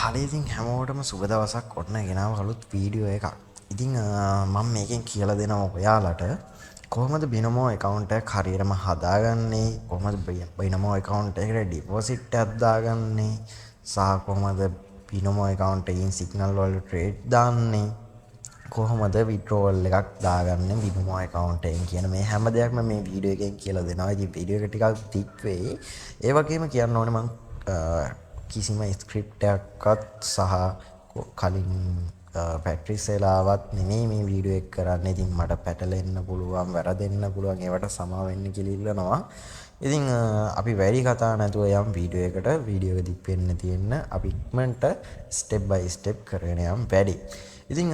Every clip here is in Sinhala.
හරි ඉතින් හැමෝටම සුබ දවසක් ඔන්න ගෙනාව අලුත් වීඩියෝ එකක්. ඉතින් මම මේකෙන් කියලා දෙනවා ඔයාලට කොහොමද බිනමෝ account එකක් හරියටම හදාගන්නේ, කොහොමද බිනමෝ account එකට deposit එකක් දාගන්නේ, සහ කොහොමද බිනමෝ account එකකින් signal වලට trade දාන්නේ, කොහොමද withdrawal එකක් දාගන්නේ බිනමෝ account එකෙන් කියන මේ හැම දෙයක්ම මේ වීඩියෝ එකෙන් කියලා දෙනවා. ඉතින් වීඩියෝ එක ටිකක් thick වෙයි. ඒ වගේම කියන්න ඕනේ මම කිසිම ස්ක්‍රිප්ට් එකක්වත් සහ කලින් පැට්‍රිස් වෙලාවත් නෙමෙයි මේ වීඩියෝ එක කරන්නේ. ඉතින් මට පැටලෙන්න පුළුවන්, වැරදෙන්න පුළුවන්. ඒවට සමා වෙන්න කියලා ඉල්ලනවා. ඉතින් අපි වැඩි කතා නැතුව යම් වීඩියෝ එකට. වීඩියෝ එක දික් වෙන්න තියෙන්න අපි ඉක්මනට ස්ටෙප් බයි ස්ටෙප් කරගෙන යම් වැඩි. ඉතින්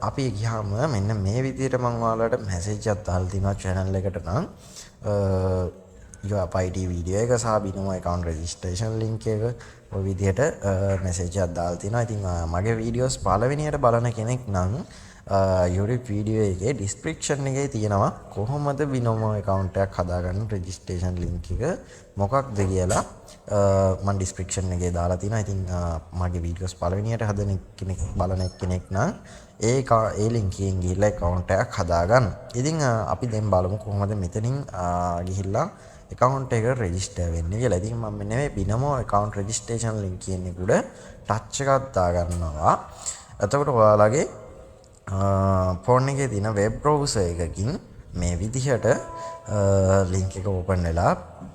අපි ගියාම මෙන්න මේ විදිහට මම ඔයාලට මැසේජ් එකක් දාලා තිනවා channel එකට නම් UPIT වීඩියෝ එක සහ බිනමෝ account registration link එක ඔය විදිහට මැසේජ් එකක් දාලා තිනවා. ඉතින් මගේ වීඩියෝස් පළවෙනියට බලන කෙනෙක් නම් YouTube වීඩියෝ එකේ description එකේ තියෙනවා කොහොමද බිනමෝ account එකක් හදාගන්න registration link එක මොකක්ද කියලා මම description එකේ දාලා තිනවා. ඉතින් මගේ වීඩියෝස් පළවෙනියට හදන කෙනෙක් බලන කෙනෙක් නම් ඒ link එකෙන් ගිහිල්ලා account එකක් හදාගන්න. ඉතින් අපි දැන් බලමු කොහොමද මෙතනින් ගිහිල්ලා account එක register වෙන්නේ කියලා. ඉතින් මම මෙන්න මේ බිනමෝ account registration link කියන එක උඩ touch එකක් දාගන්නවා. එතකොට ඔයාලගේ ෆෝන් එකේ තියෙන web browser එකකින් මේ විදිහට link එක open වෙලා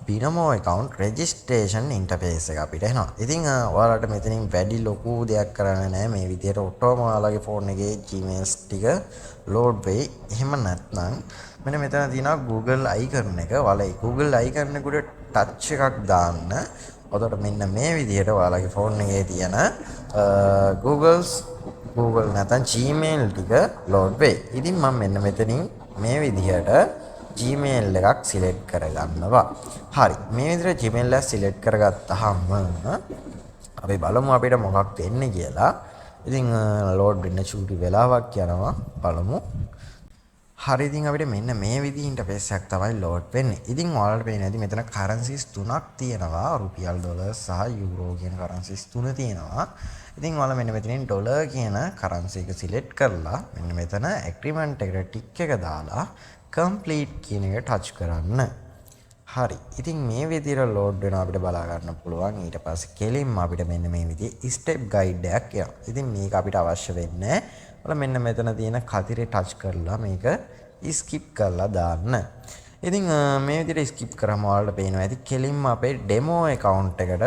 බිනමෝ account registration interface එක අපිට එනවා. ඉතින් ඔයාලට මෙතනින් වැඩි ලොකු දෙයක් කරන්න නැහැ. මේ විදිහට ඔටෝම ඔයාලගේ ෆෝන් එකේ Gmails ටික load වෙයි. එහෙම නැත්නම් මෙන්න මෙතන තියෙනවා Google icon එක. ඔයාලා Google icon එකට touch එකක් දාන්න. එතකොට මෙන්න මේ විදිහට ඔයාලගේ ෆෝන් එකේ තියෙන Google නැත්නම් Gmail ටික load වෙයි. ඉතින් මම මෙන්න මෙතනින් මේ විදිහට Gmail එකක් select කරගන්නවා. හරි. මේ විදිහට Gmail එක select කරගත්තාම අපි බලමු අපිට මොකක්ද එන්නේ කියලා. ඉතින් load වෙන්න චූටි වෙලාවක් යනවා. බලමු. හරි ඉතින් අපිට මෙන්න මේ විදිහ ඉන්ටර්ෆේස් එකක් තමයි load වෙන්නේ. ඉතින් ඔයාලට පේන්නේ නැති මෙතන currencies තුනක් තියෙනවා. රුපියල් ඩොලර් සහ යූරෝ කියන currencies තුන තියෙනවා. ඉතින් ඔයාලා මෙන්න මෙතනින් ඩොලර් කියන currency එක select කරලා මෙන්න මෙතන agreement එකට tick එක දාලා complete කියන එක touch කරන්න. හරි. ඉතින් මේ විදිහට load වෙනවා අපිට බලා ගන්න පුළුවන්. ඊට පස්සේ කෙලින්ම අපිට මෙන්න මේ විදිහේ step guide එකක් එනවා. ඉතින් මේක අපිට අවශ්‍ය වෙන්නේ නැහැ. මෙන්න මෙතන තියෙන කතිරේ touch කරලා මේක skip කරලා දාන්න. ඉතින් මේ විදිහට skip කරාම ඔයාලට පේනවා ඇති කෙලින්ම අපේ demo account එකට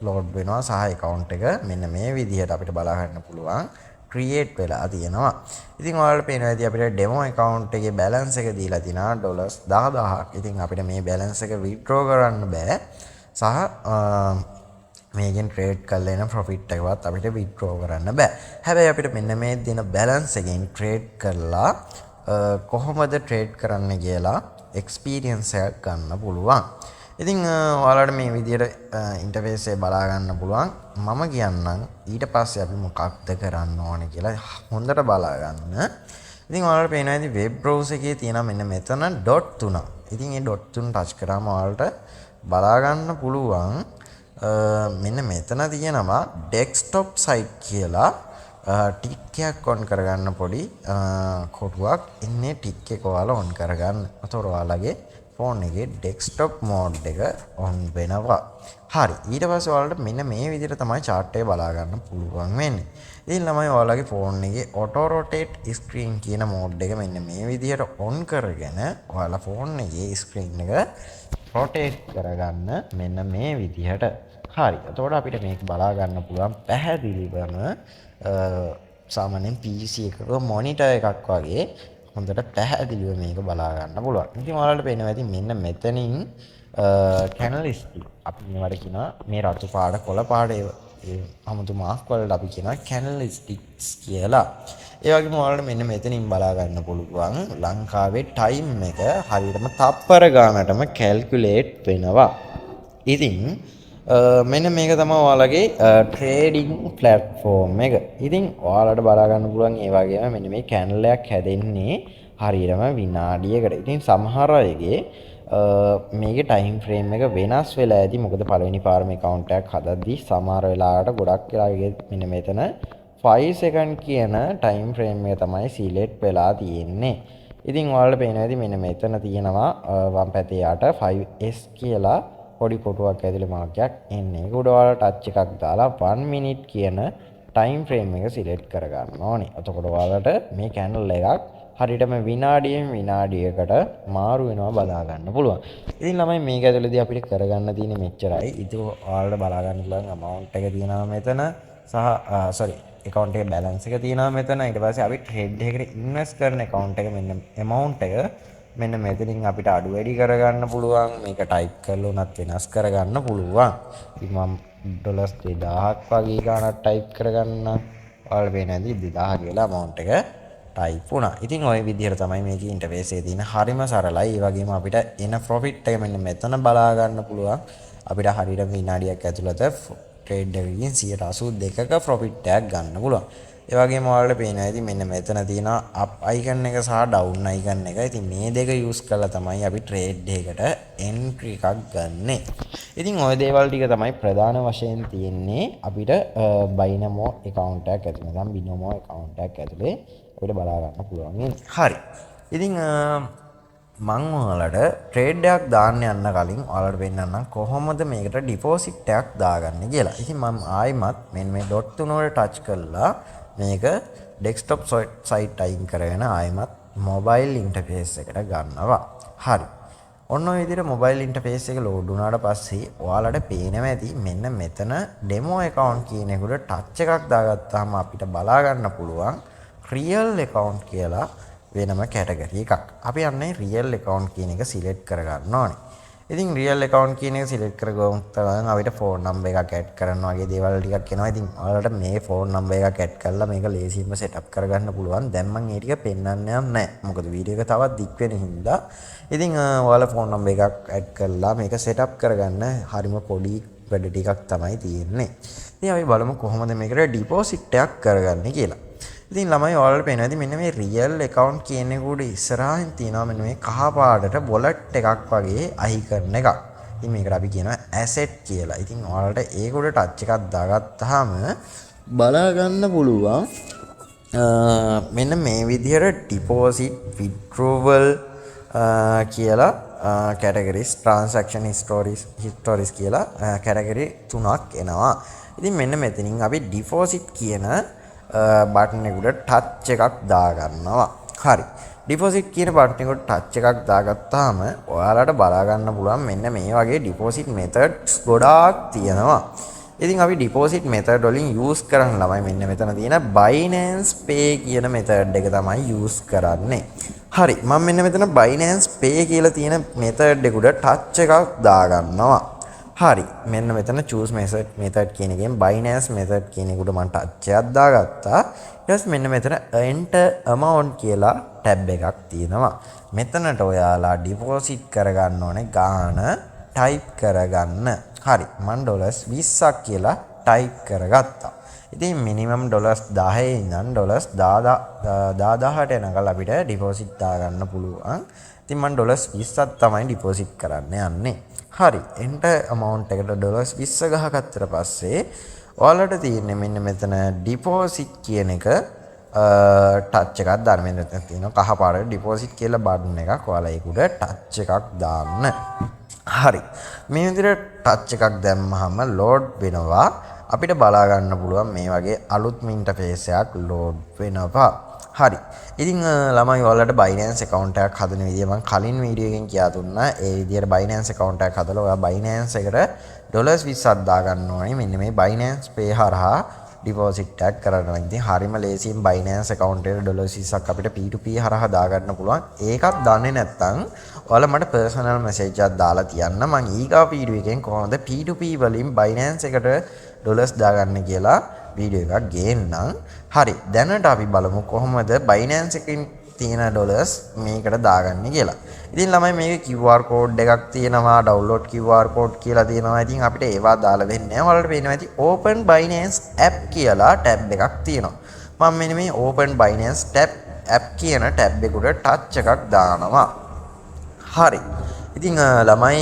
load වෙනවා සහ account එක මෙන්න මේ විදිහට අපිට බලා ගන්න පුළුවන් create වෙලා තියෙනවා. ඉතින් ඔයාලට පේනවා ඇති අපිට demo account එකේ balance එක දීලා තිනා ඩොලර්ස් 10000ක්. ඉතින් අපිට මේ balance එක withdraw කරන්න බෑ. සහ මේකෙන් trade කරලා එන profit එකවත් අපිට withdraw කරන්න බෑ. හැබැයි අපිට මෙන්න මේ දෙන balance එකෙන් trade කරලා කොහොමද trade කරන්න කියලා experience එකක් ගන්න පුළුවන්. ඉතින් ඔයාලට මේ විදිහට interface එක බලා ගන්න පුළුවන්. මම කියන්නම් ඊට පස්සේ අපි මොකක්ද කරන්න ඕනේ කියලා හොඳට බලා ගන්න. ඉතින් ඔයාලට පේනවා ඉතින් web browser එකේ තියෙන මෙන්න මෙතන dot 3. ඉතින් මේ dot 3 touch කරාම ඔයාලට බලා ගන්න පුළුවන් මෙන්න මෙතන තියෙනවා desktop site කියලා ටික් එකක් on කරගන්න පොඩි කොටුවක් ඉන්නේ ටික් එක ඔයාලා on කරගන්න. අතොර ඔයාලගේ ෆෝන් එකේ desktop mode එක on වෙනවා. හරි. ඊට පස්සේ ඔයාලට මෙන්න මේ විදිහට තමයි chart එක බලා ගන්න පුළුවන් වෙන්නේ. ඉතින් ළමයි ඔයාලගේ ෆෝන් එකේ auto rotate screen කියන mode එක මෙන්න මේ විදිහට on කරගෙන ඔයාලා ෆෝන් එකේ screen එක rotate කරගන්න මෙන්න මේ විදිහට. හරි. එතකොට අපිට මේක බලා ගන්න පුළුවන් පැහැදිලිවම සාමාන්‍යයෙන් PC එකක මොනිටර් එකක් වගේ හොඳට පැහැදිලිව මේක බලා ගන්න පුළුවන්. ඉතින් ඔයාලට පේනවා ඇති මෙන්න මෙතනින් candlestick අපි මේවට කියනවා මේ රතු පාට කොළ පාට ඒ 아무තු මාක් වලට අපි කියනවා candlesticks කියලා. ඒ වගේම ඔයාලට මෙන්න මෙතනින් බලා ගන්න පුළුවන් ලංකාවේ time එක හරියටම තප්පර ගානටම calculate වෙනවා. ඉතින් මෙන්න මේක තමයි ඔයාලගේ ට්‍රේඩින් ප්ලැට්ෆෝම් එක. ඉතින් ඔයාලට බලා ගන්න පුළුවන් ඒ වගේම මෙන්න මේ කැන්ඩල් එකක් හැදෙන්නේ හරියටම විනාඩියකට. ඉතින් සමහර අයගේ මේකේ ටයිම් ෆ්‍රේම් එක වෙනස් වෙලා ඇති. මොකද පළවෙනි පාර මේ account එකක් හදද්දි සමහර වෙලාවට ගොඩක් වෙලාවට මෙන්න මෙතන 5 second කියන ටයිම් ෆ්‍රේම් එක තමයි සිලෙක්ට් වෙලා තියෙන්නේ. ඉතින් ඔයාලට පේනවා ඇති මෙන්න මෙතන තියෙනවා වම් පැත්තේ යට 5s කියලා පොඩි කොටුවක් ඇතුලේ මාර්කයක් එන්නේ. ඒක උඩ ඔයාලා ටච් එකක් දාලා 1 minute කියන ටයිම් ෆ්‍රේම් එක සිලෙක්ට් කරගන්න ඕනේ. එතකොට ඔයාලට මේ කැන්ඩල් එකක් හරියටම විනාඩියෙන් විනාඩියකට මාරු වෙනවා බලා ගන්න පුළුවන්. ඉතින් ළමයි මේක ඇතුළේදී අපිට කරගන්න තියෙන්නේ මෙච්චරයි. ඉතින් ඔයාලට බලා ගන්න පුළුවන් amount එක තියෙනවා මෙතන සහ account එකේ balance එක තියෙනවා මෙතන. ඊට පස්සේ අපි trade එකකට invest කරන account එක මෙන්න amount එක මෙන්න මෙතනින් අපිට අඩු වැඩි කරගන්න පුළුවන්. මේක type කරලා උනත් වෙනස් කරගන්න පුළුවන්. ඉතින් මම ඩොලර්ස් 2000ක් වගේ ගාණක් type කරගන්න. ඔයාලට පේන්නේ නැති 2000 කියලා amount එක type වුණා. ඉතින් ওই විදිහට තමයි මේකේ ඉන්ටර්ෆේස් එකේ තියෙන හරිම සරලයි. ඒ වගේම අපිට එන profit එක මෙන්න මෙතන බලා ගන්න පුළුවන්. අපිට හරියට විනාඩියක් ඇතුළත trade එකකින් 182ක profit එකක් ගන්න පුළුවන්. ඒ වගේම ඔයාලට පේනවා ඉතින් මෙන්න මෙතන තියෙන up icon එක සහ down icon එක. ඉතින් මේ දෙක use කරලා තමයි අපි trade එකකට entry එකක් ගන්නෙ. ඉතින් ওই දේවල් ටික තමයි ප්‍රධාන වශයෙන් තියෙන්නේ අපිට Binomo account එකක් ඇතුළේ. නැත්නම් Binomo account එකක් ඇතුළේ අපිට බලා ගන්න පුළුවන්. හරි. ඉතින් මම ඔයාලට ට්‍රේඩ් එකක් දාන්න යන්න කලින් ඔයාලට පෙන්නන්නම් කොහොමද මේකට ඩිපොසිට් එකක් දාගන්නේ කියලා. ඉතින් මම ආයිමත් මේ ඩොට් තුන වල ටච් කරලා මේක ඩෙස්ක්ටොප් සයිට් අයින් කරගෙන ආයිමත් මොබයිල් ඉන්ටර්ෆේස් එකට ගන්නවා. හරි. ඔන්න ඔය විදිහට මොබයිල් ඉන්ටර්ෆේස් එක ලෝඩ් වුණාට පස්සේ ඔයාලට පේනවා ඇති මෙන්න මෙතන ඩෙමෝ account කියන එකට ටච් එකක් දාගත්තාම අපිට බලා ගන්න පුළුවන් real account කියලා වෙනම කැටගරි එකක්. අපි යන්නේ real account කියන එක සිලෙක්ට් කරගන්න ඕනේ. ඉතින් real account කියන එක සිලෙක්ට් කරගොන් තමයි අපිට phone number එකක් add කරන්න වගේ දේවල් ටිකක් එනවා. ඉතින් ඔයාලට මේ phone number එකක් add කරලා මේක ලේසියෙන්ම setup කරගන්න පුළුවන්. දැන් මම මේ ටික පෙන්වන්න නැහැ. මොකද වීඩියෝ එක තවත් දික් වෙන හින්දා. ඉතින් ඔයාලා phone number එකක් add කරලා මේක setup කරගන්න හරිම පොඩි වැඩ ටිකක් තමයි තියෙන්නේ. ඉතින් අපි බලමු කොහොමද මේකට deposit එකක් කරගන්නේ කියලා. ඉතින් ළමයි ඔයාලට පේනවා ඉතින් මෙන්න මේ real account කියන එක උඩ ඉස්සරහින් තියෙනවා මෙන්න මේ කහ පාටට wallet එකක් වගේ icon එකක්. ඉතින් මේකට අපි කියනවා asset කියලා. ඉතින් ඔයාලට ඒක උඩ touch එකක් දාගත්තාම බලා ගන්න පුළුවන් මෙන්න මේ විදිහට deposit withdrawal කියලා categories transaction histories කියලා category තුනක් එනවා. ඉතින් මෙන්න මෙතනින් අපි deposit කියන බටන් එකට ටච් එකක් දාගන්නවා. හරි. ඩිපොසිට් කියන බටන් එකට ටච් එකක් දාගත්තාම ඔයාලට බලා ගන්න පුළුවන් මෙන්න මේ වගේ ඩිපොසිට් මෙතඩ්ස් ගොඩාක් තියෙනවා. ඉතින් අපි ඩිපොසිට් මෙතඩ් වලින් යූස් කරන්න ළමයි මෙන්න මෙතන තියෙන Binance Pay කියන මෙතඩ් එක තමයි යූස් කරන්නේ. හරි. මම මෙන්න මෙතන Binance Pay කියලා තියෙන මෙතඩ් එකට ටච් එකක් දාගන්නවා. හරි. මෙන්න මෙතන choose method කියන එකෙන් Binance method කියන එකට මම ටච් එකක් දාගත්තා. ඊට පස්සේ මෙන්න මෙතන enter amount කියලා ටැබ් එකක් තියෙනවා. මෙතනට ඔයාලා deposit කරගන්න ඕනේ ගාණ type කරගන්න. හරි. මම $20ක් කියලා type කරගත්තා. ඉතින් minimum $10 ඉඳන් $10000ට එනකල් අපිට deposit දාගන්න පුළුවන්. ඉතින් මම $20ක් තමයි deposit කරන්න යන්නේ. හරි. enter amount එකට $20 ගහගත්තට පස්සේ ඔයාලට තියෙන්නේ මෙන්න මෙතන deposit කියන එක ටච් එකක් දාන්න. මෙන්න මෙතන තියෙනවා කහ පාට deposit කියලා බටන් එකක්. ඔයාලා ඒක උඩ ටච් එකක් දාන්න. හරි. මේ විදිහට ටච් එකක් දැම්මහම load වෙනවා. අපිට බලා ගන්න පුළුවන් මේ වගේ අලුත්ම ඉන්ටර්ෆේස් එකක් load වෙනවා. හරි. ඉතින් ළමයි ඔයාලට Binance account එකක් හදන විදිය මම කලින් වීඩියෝ එකෙන් කියා දුන්නා. ඒ විදියට Binance account එකක් හදලා ඔයා Binance එකට $20ක් දාගන්න ඕනේ. මෙන්න මේ Binance Pay හරහා deposit එකක් කරනවා. ඉතින් හරිම ලේසියෙන් Binance account එකට $20ක් අපිට P2P හරහා දාගන්න පුළුවන්. ඒකත් දන්නේ නැත්නම් ඔයාලා මට personal message එකක් දාලා තියන්න. මම ඊගා වීඩියෝ එකෙන් කොහොමද P2P වලින් Binance එකට $ගන්න කියලා වීඩියෝ එකක් ගේන්නම්. හරි. දැනට අපි බලමු කොහොමද Binance එකකින් තියෙන $මේකට දාගන්නේ කියලා. ඉතින් ළමයි මේකේ QR code එකක් තියෙනවා, download QR code කියලා තියෙනවා. ඉතින් අපිට ඒවා දාලා වෙන්නේ නැහැ. ඔයාලට පේනවා ඇති Open Binance app කියලා ටැබ් එකක් තියෙනවා. මම මෙන්න මේ Open Binance app කියන ටැබ් එකට ටච් එකක් දානවා. හරි. ඉතින් ළමයි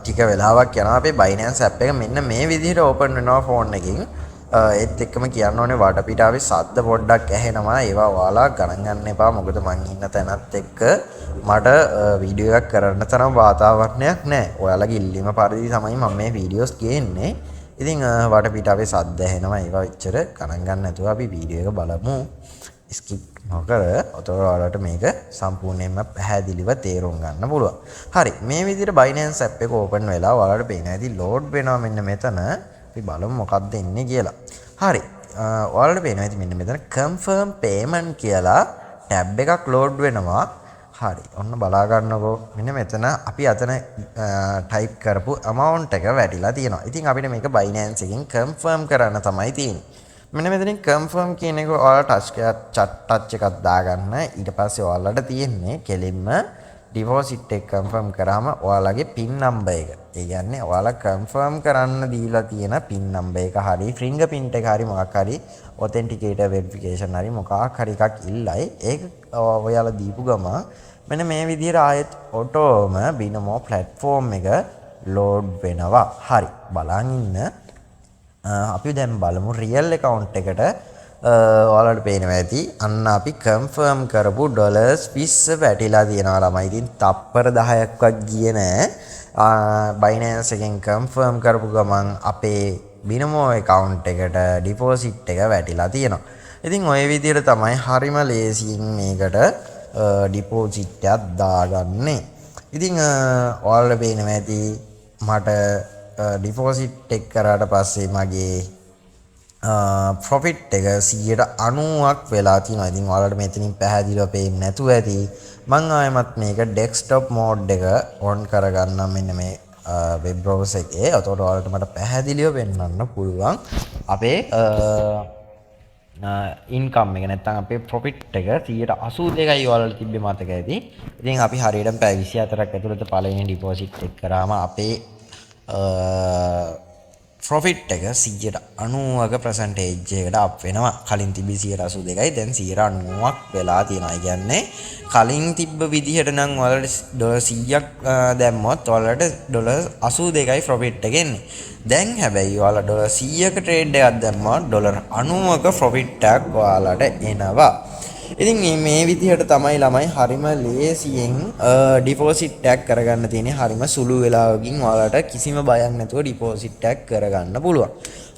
ටික වෙලාවක් යනවා අපේ Binance app එක මෙන්න මේ විදිහට open වෙනවා phone එකකින්. ඒත් එක්කම කියන්න ඕනේ වටපිටාවේ ශබ්ද පොඩ්ඩක් ඇහෙනවා. ඒවා ඔයාලා ගණන් ගන්න එපා. මොකද මං ඉන්න තැනත් එක්ක මට වීඩියෝ එකක් කරන්න තරම් වාතාවරණයක් නැහැ. ඔයාලගේ ඉල්ලීම පරිදි තමයි මම මේ වීඩියෝස් ගේන්නේ. ඉතින් වටපිටාවේ ශබ්ද ඇහෙනවා. ඒවා එච්චර ගණන් ගන්න නැතුව අපි වීඩියෝ එක බලමු. ස්කිප් නොකර ඔතකොට ඔයාලට මේක සම්පූර්ණයෙන්ම පැහැදිලිව තේරුම් ගන්න පුළුවන්. හරි. මේ විදිහට Binance app එක open වෙලා ඔයාලට පේන ඇති load වෙනවා මෙන්න මෙතන. අපි බලමු මොකක්ද එන්නේ කියලා. හරි. ඔයාලට පේනවා ඇති මෙන්න මෙතන confirm payment කියලා tab එකක් load වෙනවා. හරි. ඔන්න බලා ගන්නකෝ. මෙන්න මෙතන අපි අතන type කරපු amount එක වැටිලා තියෙනවා. ඉතින් අපිට මේක Binance එකෙන් confirm කරන්න තමයි තියෙන්නේ. මෙන්න මෙතනින් confirm කියන එක ඔයාලා touch එකක් දාගන්න. ඊට පස්සේ ඔයාලට තියෙන්නේ කෙලින්ම deposit එක confirm කරාම ඔයාලගේ pin number එක. ඒ කියන්නේ ඔයාලා confirm කරන්න දීලා තියෙන pin number එක හරි fingerprint එක හරි මොකක් හරි authenticator verification හරි මොකක් හරි එකක් ඉල්ලයි. ඒක ඔයාලා දීපු ගම මෙන්න මේ විදිහට ආයෙත් ඔටෝම බිනමෝ platform එක load වෙනවා. හරි. බලන් ඉන්න. අපි දැන් බලමු real account එකට ඔයාලට පේනවා ඇති අන්න අපි confirm කරපු $20 වැටිලා තියෙනවා ළමයි. ඉතින් තප්පර 10ක්වත් ගියේ නෑ. Binance එකෙන් confirm කරපු ගමන් අපේ බිනමෝ account එකට deposit එක වැටිලා තියෙනවා. ඉතින් ওই විදිහට තමයි හරිම ලේසියෙන් මේකට deposit එකක් දාගන්නේ. ඉතින් ඔයාලට පේනවා ඇති මට deposit එක කරාට පස්සේ මගේ profit එක 90%ක් වෙලා තියෙනවා. ඉතින් ඔයාලට මෙතනින් පැහැදිලිව පේන්නේ නැතුව ඇති. මම ආයෙමත් මේක desktop mode එක on කරගන්නම් මෙන්න මේ web browser එකේ. එතකොට ඔයාලට මට පැහැදිලිව පෙන්වන්න පුළුවන් අපේ income එක නැත්නම් අපේ profit එක 82යි ඔයාලට තිබ්බේ මතක ඇති. ඉතින් අපි හරියටම පැය 24ක් ඇතුළත පළවෙනි deposit එක කරාම අපේ profit එක 90ක percentage එකට up වෙනවා. කලින් තිබි 82යි දැන් 90ක් වෙලා තියෙනවා. ඒ කියන්නේ කලින් තිබ්බ විදිහට නම් ඔයාලට $100ක් දැම්මොත් ඔයාලට $82යි profit එක එන්නේ. දැන් හැබැයි ඔයාලා $100ක trade එකක් දැම්මොත් $90ක profit එකක් ඔයාලට එනවා. ඉතින් මේ විදිහට තමයි ළමයි හරිම ලේසියෙන් ඩිපොසිට් එකක් කරගන්න තියෙන්නේ. හරිම සුළු වෙලාවකින් ඔයාලට කිසිම බයක් නැතුව ඩිපොසිට් එකක් කරගන්න පුළුවන්.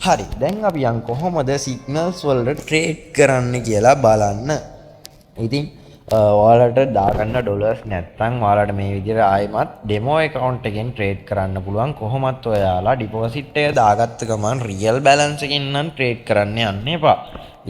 හරි. දැන් අපි යන් කොහොමද සිග්නල්ස් වලට ට්‍රේඩ් කරන්න කියලා බලන්න. ඉතින් ඔයාලට දාගන්න ඩොලර්ස් නැත්නම් ඔයාලට මේ විදිහට ආයෙමත් ඩෙමෝ account එකෙන් ට්‍රේඩ් කරන්න පුළුවන්. කොහොමත් ඔයාලා ඩිපොසිට් එක දාගත්ත ගමන් රියල් බැලන්ස් එකෙන් නම් ට්‍රේඩ් කරන්න යන්න එපා.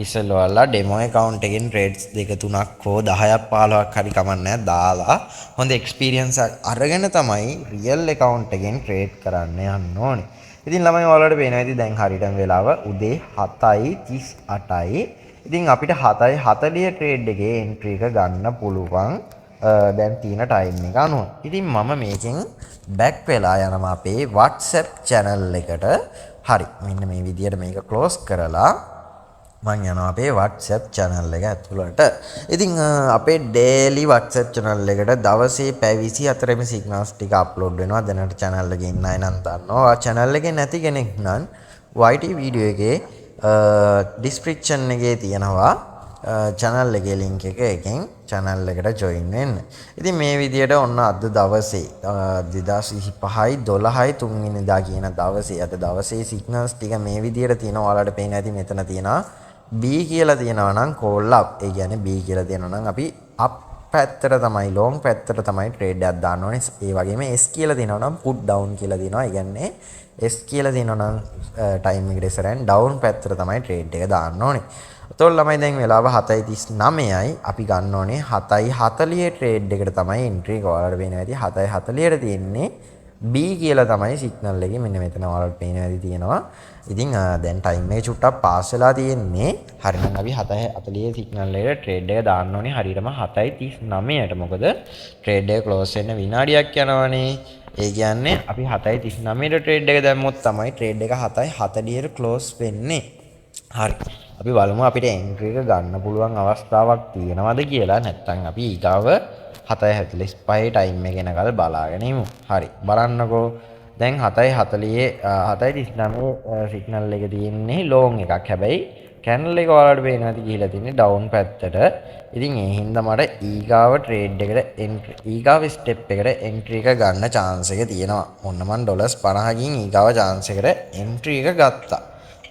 ඉස්සෙල්ලා ඔයාලා ඩෙමෝ account එකෙන් ට්‍රේඩ්ස් 2-3ක් හෝ 10ක් 15ක් හරි කමන්නේ දාලා හොඳ එක්ස්පීරියන්ස් එකක් අරගෙන තමයි රියල් account එකෙන් ට්‍රේඩ් කරන්න යන්න ඕනේ. ඉතින් ළමයි ඔයාලට පේනවා ඉතින් දැන් හරියටම වෙලාව උදේ 7:38යි. ඉතින් අපිට 7:40 ට්‍රේඩ් එකේ එන්ට්‍රි එක ගන්න පුළුවන් දැන් තියෙන ටයිම් එක අනුව. ඉතින් මම මේකෙන් බෑක් වෙලා යනවා අපේ WhatsApp channel එකට. හරි. මෙන්න මේ විදිහට මේක ක්ලෝස් කරලා මම යනවා අපේ WhatsApp channel එක ඇතුළට. ඉතින් අපේ daily WhatsApp channel එකට දවසේ පැය 24ෙම signals ටික upload වෙනවා. දැනට channel එකේ ඉන්න අය නම් දන්නවා. channel එකේ නැති කෙනෙක් නම් YT video එකේ description එකේ තියෙනවා channel එකේ link එක. එකෙන් channel එකට join වෙන්න. ඉතින් මේ විදියට ඔන්න අද දවසේ 2025යි 12යි 3 වෙනිදා කියන දවසේ අද දවසේ signals ටික මේ විදියට තියෙනවා. ඔයාලට පේන ඇති මෙතන තියෙනවා B කියලා තියෙනවා නම් call up. ඒ කියන්නේ B කියලා තියෙනවා නම් අපි up පැත්තට තමයි long පැත්තට තමයි trade එකක් දාන්න ඕනේ. ඒ වගේම S කියලා තියෙනවා නම් put down කියලා තියෙනවා. ඒ කියන්නේ S කියලා තියෙනවා නම් time එකට ඉස්සරහින් down පැත්තට තමයි trade එක දාන්න ඕනේ. එතකොට ළමයි දැන් වෙලාව 7:39යි. අපි ගන්න ඕනේ 7:40 trade එකට තමයි entry එක. ඔයාලට පේනවා ඇති 7:40ට තියෙන්නේ B කියලා තමයි signal එකේ මෙන්න මෙතන ඔයාලට පේනවා ඇති තියෙනවා. ඉතින් දැන් time එක චුට්ටක් පාස් වෙලා තියෙන්නේ. හරිනම් අපි 7:40 signal එකට trade එක දාන්න ඕනේ හරියටම 7:39ට. මොකද trade එක close වෙන්න විනාඩියක් යනවනේ. ඒ කියන්නේ අපි 7:39ට trade එක දැම්මොත් තමයි trade එක 7:40ට close වෙන්නේ. හරි. අපි බලමු අපිට entry එක ගන්න පුළුවන් අවස්ථාවක් තියෙනවද කියලා. නැත්නම් අපි ඊගාව 7:45 ටයිම් එක එනකල් බලාගෙන ඉමු. හරි. බලන්නකෝ. දැන් 7:40 7:39 සිග්නල් එක තියෙන්නේ ලෝන් එකක්. හැබැයි කැන්ඩල් එක ඔයාලට පේනවා ඇති ගිහිලා තියෙන්නේ ඩවුන් පැත්තට. ඉතින් ඒ හින්දා මට ඊගාව ට්‍රේඩ් එකට ඊගාව ස්ටෙප් එකට එන්ට්‍රි එක ගන්න chance එක තියෙනවා. ඔන්න මම $50කින් ඊගාව chance එකට එන්ට්‍රි එක ගත්තා.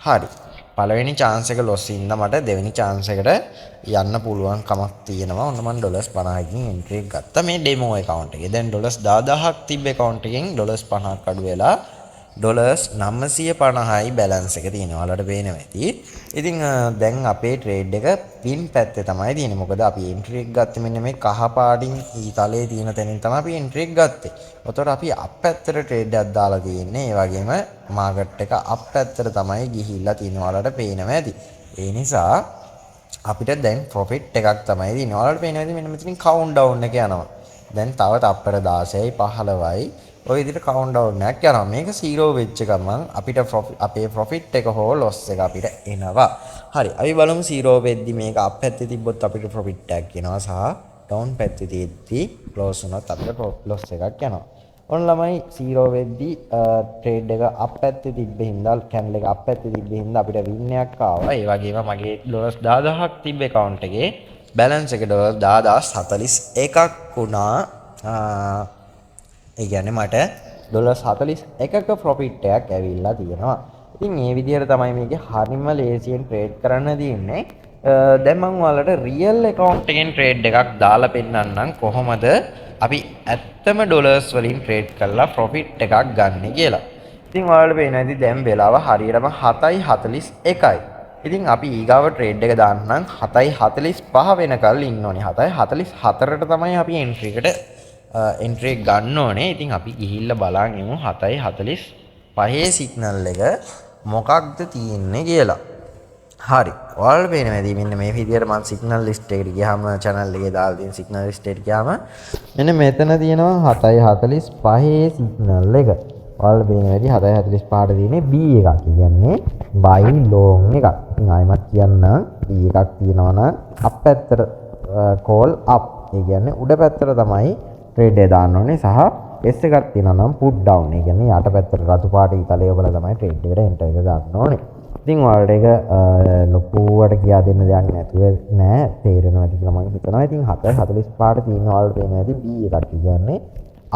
හරි. පළවෙනි chance එක loss ඉඳලා මට දෙවෙනි chance එකට යන්න පුළුවන් කමක් තියෙනවා. ඔන්න මම $50කින් එන්ට්‍රි එක ගත්තා මේ ඩෙමෝ account එකේ. දැන් $10000ක් තිබ්බ account එකෙන් $50ක් අඩු වෙලා $950යි බැලන්ස් එක තියෙනවා. ඔයාලට පේනවා ඇති. ඉතින් දැන් අපේ ට්‍රේඩ් එක පින් පැත්තේ තමයි තියෙන්නේ. මොකද අපි එන්ට්‍රි එක ගත්තේ මෙන්න මේ කහ පාටින් ඊතලයේ තියෙන තැනින් තමයි අපි එන්ට්‍රි එක ගත්තේ. ඔතකොට අපි අප් පැත්තට ට්‍රේඩ් එකක් දාලා තියෙන්නේ. ඒ වගේම මාකට් එක අප් පැත්තට තමයි ගිහිල්ලා තියෙන්නේ. ඔයාලට පේනවා ඇති. ඒ නිසා අපිට දැන් ප්‍රොෆිට් එකක් තමයි තියෙන්නේ. ඔයාලට පේනවා ඇති මෙන්න මෙතනින් කවුන්ට් ඩවුන් එක යනවා. දැන් තව තප්පර 16යි 15යි ඔය විදිහට කවුන්ට් ඩවුන් එකක් යනවා. මේක 0 වෙච්ච ගමන් අපිට අපේ ප්‍රොෆිට් එක හෝ ලොස් එක අපිට එනවා. හරි. අපි බලමු 0 වෙද්දි මේක අප් පැත්තේ තිබ්බොත් අපිට ප්‍රොෆිට් එකක් එනවා සහ ඩවුන් පැත්තේ තියෙද්දි ක්ලෝස් වුණොත් අපිට ලොස් එකක් යනවා. ඔන්න ළමයි 0 වෙද්දි ට්‍රේඩ් එක අප් පැත්තේ තිබ්බ හින්දා කැන්ඩල් එක අප් පැත්තේ තිබ්බ හින්දා අපිට වින් එකක් ආවා. ඒ වගේම මගේ $10000ක් තිබ්බ account එකේ බැලන්ස් එක $10041ක් වුණා. ඒ කියන්නේ මට $41ක ප්‍රොෆිට් එකක් ඇවිල්ලා තියෙනවා. ඉතින් මේ විදිහට තමයි මේකේ හරිම ලේසියෙන් ට්‍රේඩ් කරන්න තියෙන්නේ. දැන් මම ඔයාලට රියල් account එකෙන් ට්‍රේඩ් එකක් දාලා පෙන්නන්නම් කොහොමද අපි ඇත්තම ඩොලර්ස් වලින් ට්‍රේඩ් කරලා ප්‍රොෆිට් එකක් ගන්න කියලා. ඉතින් ඔයාලට පේනවා ඉතින් දැන් වෙලාව හරියටම 7:41යි. ඉතින් අපි ඊගාව ට්‍රේඩ් එක දාන්නම් 7:45 වෙනකල් ඉන්න ඕනේ. 7:44ට තමයි අපි එන්ට්‍රි එක ගන්න ඕනේ. ඉතින් අපි ගිහිල්ලා බලන් ඉමු 7:45 සිග්නල් එක මොකක්ද තියෙන්නේ කියලා. හරි. ඔයාලට පේනවා ඇති මෙන්න මේ විදියට මම සිග්නල් ලිස්ට් එකට ගියාම channel එකේ දාලා තියෙන සිග්නල් ලිස්ට් එකට ගියාම මෙන්න මෙතන තියෙනවා 7:45 සිග්නල් එක. ඔයාලට පේනවා ඇති 7:45ට තියෙන්නේ B එකක්. කියන්නේ buy long එකක්. ඉතින් ආයෙමත් කියන්නම් B එකක් තියෙනවා නම් up පැත්තට call up. ඒ කියන්නේ උඩ පැත්තට තමයි ට්‍රේඩ් එක දාන්න ඕනේ සහ S එකක් තියෙනවා නම් put down. ඒ කියන්නේ යට පැත්තට රතු පාට ඊතලයේ ඔබලා තමයි ට්‍රේඩ් එකට එන්ටර් එක ගන්න ඕනේ. ඉතින් ඔයාලට ඒක ලොකුවට කියා දෙන්න දෙයක් නැතුව නෑ තේරෙනවා ඇති කියලා මම හිතනවා. ඉතින් 7:45ට තියෙන ඔයාලට පේනවා ඇති B එකක් කියන්නේ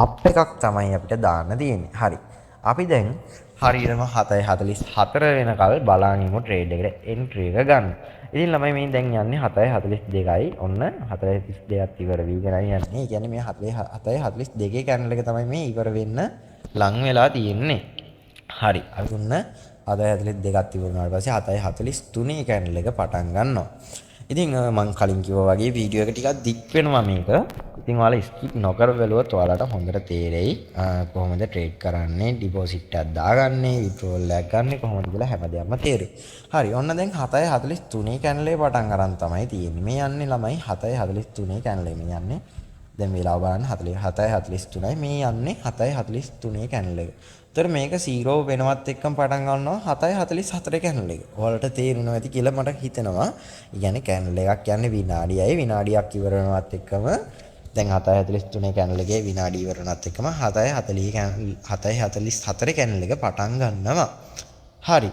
අප් එකක් තමයි අපිට දාන්න තියෙන්නේ. හරි. අපි දැන් හරියටම 7:44 වෙනකල් බලන් ඉමු ට්‍රේඩ් එකට එන්ට්‍රි එක ගන්න. ඉතින් ළමයි මේ දැන් යන්නේ 7:42යි. ඔන්න 7:32ත් ඉවර වීගෙනයි යන්නේ. ඒ කියන්නේ මේ 7:42 කැන්ඩල් එක තමයි මේ ඉවර වෙන්න ලං වෙලා තියෙන්නේ. හරි. අපි උන්න 7:42ත් ඉවර වුණාට පස්සේ 7:43 කැන්ඩල් එක පටන් ගන්නවා. ඉතින් මම කලින් කිව්වා වගේ වීඩියෝ එක ටිකක් දික් වෙනවා මේක. ඉතින් ඔයාලා ස්කිප් නොකර බලුවොත් ඔයාලට හොඳට තේරෙයි කොහොමද ට්‍රේඩ් කරන්නේ, ඩිපොසිට් එකක් දාගන්නේ, විත්ඩ්‍රෝල් එකක් ගන්න කොහොමද කියලා හැමදේම තේරෙයි. හරි. ඔන්න දැන් 7:43 කැන්ඩල් එක පටන් ගන්න තමයි තියෙන්නේ. මේ යන්නේ ළමයි 7:43 කැන්ඩල් එක. මේ යන්නේ දැන් වෙලාව බලන්න 7:43යි. මේ යන්නේ 7:43 කැන්ඩල් එක. ඒතර මේක 0 වෙනවත් එක්කම පටන් ගන්නවා 7:44 කැන්ඩල් එක. ඔයාලට තේරෙනවා ඇති කියලා මට හිතෙනවා. ඒ කියන්නේ කැන්ඩල් එකක් යන්නේ විනාඩියයි. විනාඩියක් ඉවර වෙනවත් එක්කම දැන් 7:43 කැන්ඩල් එකේ විනාඩි ඉවර වෙනවත් එක්කම 7:44 කැන්ඩල් එක පටන් ගන්නවා. හරි.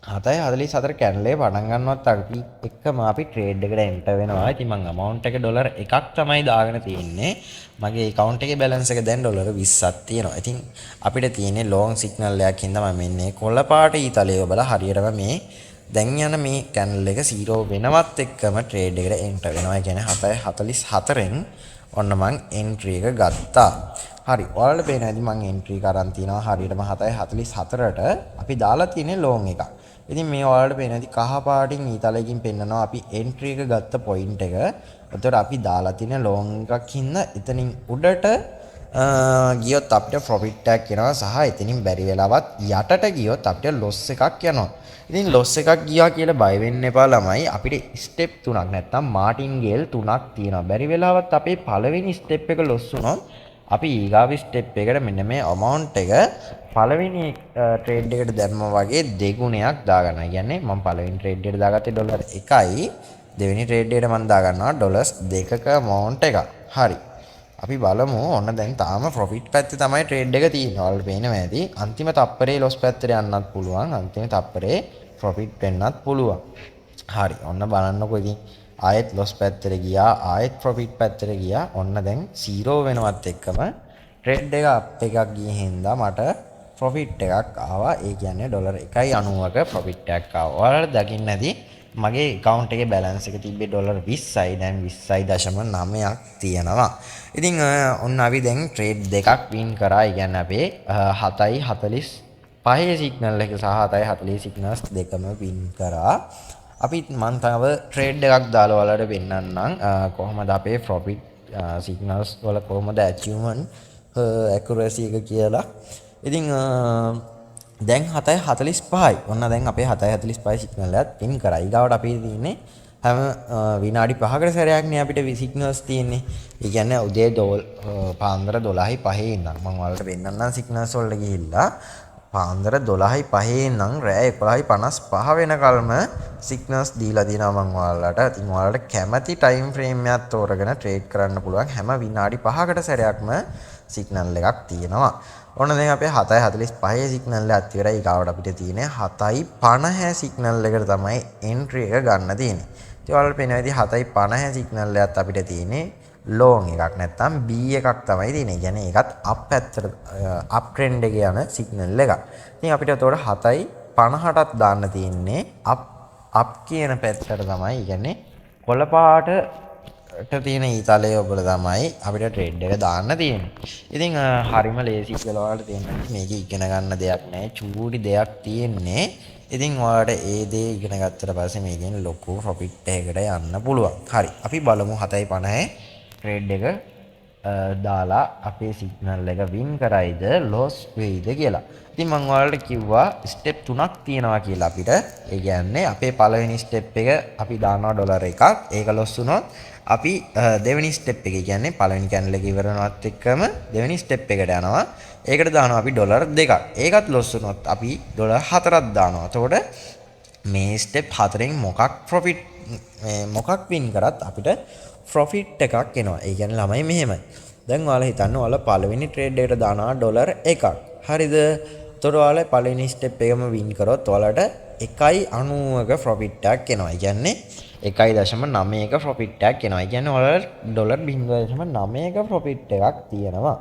7:44 කැන්ඩල් එක පටන් ගන්නවත් අපි එක්කම අපි ට්‍රේඩ් එකට එන්ටර් වෙනවා. ඉතින් මම amount එක ඩොලර් එකක් තමයි දාගෙන තියෙන්නේ. මගේ account එකේ balance එක දැන් ඩොලර් 20ක් තියෙනවා. ඉතින් අපිට තියෙන්නේ long signal එකක් හින්දා මම මෙන්නේ කොළ පාට ඊතලයේ ඔබලා හරියටම මේ දැන් යන මේ කැන්ඩල් එක 0 වෙනවත් එක්කම ට්‍රේඩ් එකට එන්ටර් වෙනවා. ඒ කියන්නේ 7:44න් ඔන්න මං එන්ට්‍රි එක ගත්තා. හරි. ඔයාලට පේනවා ඇති මං එන්ට්‍රි එක අරන් තිනවා හරියටම 7:44ට අපි දාලා තියෙන්නේ long එකක්. ඉතින් මේ ඔයාලට පේනවා ඇති කහ පාටින් ඊතලයකින් පෙන්නනවා අපි එන්ට්‍රි එක ගත්ත පොයින්ට් එක. එතකොට අපි දාලා තියෙන long එකක් හින්දා එතනින් උඩට ගියොත් අපිට ප්‍රොෆිට් එකක් එනවා සහ එතනින් බැරි වෙලාවත් යටට ගියොත් අපිට loss එකක් යනවා. ඉතින් loss එකක් ගියා කියලා බය වෙන්න එපා ළමයි. අපිට ස්ටෙප් 3ක් නැත්තම් මාටින්ගේල් 3ක් තියෙනවා. බැරි වෙලාවත් අපේ පළවෙනි ස්ටෙප් එක loss වුණොත් අපි ඊගාව ස්ටෙප් එකට මෙන්න මේ amount එක පළවෙනි ට්‍රේඩ් එකට දැම්මා වගේ දෙගුණයක් දාගන්නවා. කියන්නේ මම පළවෙනි ට්‍රේඩ් එකට දාගත්තේ $1යි. දෙවෙනි ට්‍රේඩ් එකට මම දාගන්නවා $2ක amount එක. හරි. අපි බලමු ඔන්න දැන් තාම ප්‍රොෆිට් පැත්තේ තමයි ට්‍රේඩ් එක තියෙන්නේ. ඔයාලට පේනවා ඇති. අන්තිම තප්පරේ ලොස් පැත්තට යන්නත් පුළුවන්. අන්තිම තප්පරේ ප්‍රොෆිට් වෙන්නත් පුළුවන්. හරි. ඔන්න බලන්නකෝ ඉතින් ආයෙත් ලොස් පැත්තට ගියා. ආයෙත් ප්‍රොෆිට් පැත්තට ගියා. ඔන්න දැන් 0 වෙනවත් එක්කම ට්‍රේඩ් එක අප් එකක් ගියේ හින්දා මට ප්‍රොෆිට් එකක් ආවා. ඒ කියන්නේ ඩොලර් 1.90ක ප්‍රොෆිට් එකක් ආවා. ඔයාලට දකින්න ඇති මගේ account එකේ balance එක තිබ්බේ ඩොලර් 20යි. දැන් 20.9ක් තියෙනවා. ඉතින් ඔන්න අපි දැන් ට්‍රේඩ් දෙකක් වින් කරා. ඒ කියන්නේ අපේ 7.45 සිග්නල් එක සහ 7.40 සිග්නල්ස් දෙකම වින් කරා. අපි මම තව ට්‍රේඩ් එකක් දාලා ඔයාලට පෙන්නන්නම් කොහොමද අපේ ප්‍රොෆිට් සිග්නල්ස් වල කොහොමද achievement accuracy එක කියලා. ඉතින් දැන් 7.45යි. ඔන්න දැන් අපේ 7.45 සිග්නල් එකත් පින් කරා. ඊගාවට අපි තියෙන්නේ හැම විනාඩි 5කට සැරයක්නේ අපිට සිග්නල්ස් තියෙන්නේ. ඒ කියන්නේ උදේ පාන්දර 12:05 ඉඳන් මම ඔයාලට පෙන්නන්නම් සිග්නල්ස් වලට ගිහිල්ලා පාන්දර 12:05 ඉඳන් රෑ 11:55 වෙනකල්ම සිග්නල්ස් දීලා තියෙනවා මම ඔයාලට. ඉතින් ඔයාලට කැමති ටයිම් ෆ්‍රේම් එකක් තෝරගෙන ට්‍රේඩ් කරන්න පුළුවන්. හැම විනාඩි 5කට සැරයක්ම සිග්නල් එකක් තියෙනවා. ඔන්න දැන් අපේ 7.45 සිග්නල් එකත් ඉවරයි. ඊගාවට අපිට තියෙන්නේ 7.50 සිග්නල් එකට තමයි එන්ට්‍රි එක ගන්න තියෙන්නේ. ඉතින් ඔයාලට පේනවා ඉතින් 7.50 සිග්නල් එකත් අපිට තියෙන්නේ ලෝන් එකක් නැත්නම් B එකක් තමයි තියෙන්නේ. කියන්නේ ඒකත් අප් පැත්තට අප් ට්‍රෙන්ඩ් එකේ යන සිග්නල් එකක්. ඉතින් අපිට එතකොට 7.50ටත් දාන්න තියෙන්නේ අප් කියන පැත්තට තමයි. කියන්නේ කොළ පාටට තියෙන ඊතලයේ ඔබල තමයි අපිට ට්‍රේඩ් එක දාන්න තියෙන්නේ. ඉතින් හරිම ලේසි කියලා ඔයාලට තේරෙනවා. මේක ඉගෙන ගන්න දෙයක් නෑ. චූටි දෙයක් තියෙන්නේ. ඉතින් ඔයාලට ඒ දේ ඉගෙන ගත්තට පස්සේ මේකෙන් ලොකු ප්‍රොෆිට් එකකට යන්න පුළුවන්. හරි. අපි බලමු 7.50 ට්‍රේඩ් එක දාලා අපේ සිග්නල් එක වින් කරයිද ලොස් වෙයිද කියලා. ඉතින් මම ඔයාලට කිව්වා ස්ටෙප් 3ක් තියෙනවා කියලා අපිට. ඒ කියන්නේ අපේ පළවෙනි ස්ටෙප් එක අපි දානවා ඩොලර් එකක්. ඒක ලොස් වුණොත් අපි දෙවෙනි ස්ටෙප් එක කියන්නේ පළවෙනි කැන්ඩල් එක ඉවරනවත් එක්කම දෙවෙනි ස්ටෙප් එකට යනවා. ඒකට දානවා අපි ඩොලර් 2ක්. ඒකත් ලොස් වුණොත් අපි ඩොලර් 4ක් දානවා. එතකොට මේ ස්ටෙප් 4න් මොකක් වින් කරත් අපිට ප්‍රොෆිට් එකක් එනවා. ඒ කියන්නේ ළමයි මෙහෙමයි. දැන් ඔයාලා හිතන්න ඔයාලා පළවෙනි ට්‍රේඩ් එකට දානවා ඩොලර් 1ක්. හරිද? එතකොට ඔයාලා පළවෙනි ස්ටෙප් එකම වින් කරොත් ඔයාලට 1.90ක ප්‍රොෆිට් එකක් එනවා. ඒ කියන්නේ 1.9ක ප්‍රොෆිට් එකක් එනවා. ඒ කියන්නේ ඔයාලා ඩොලර් 0.9ක ප්‍රොෆිට් එකක් තියෙනවා.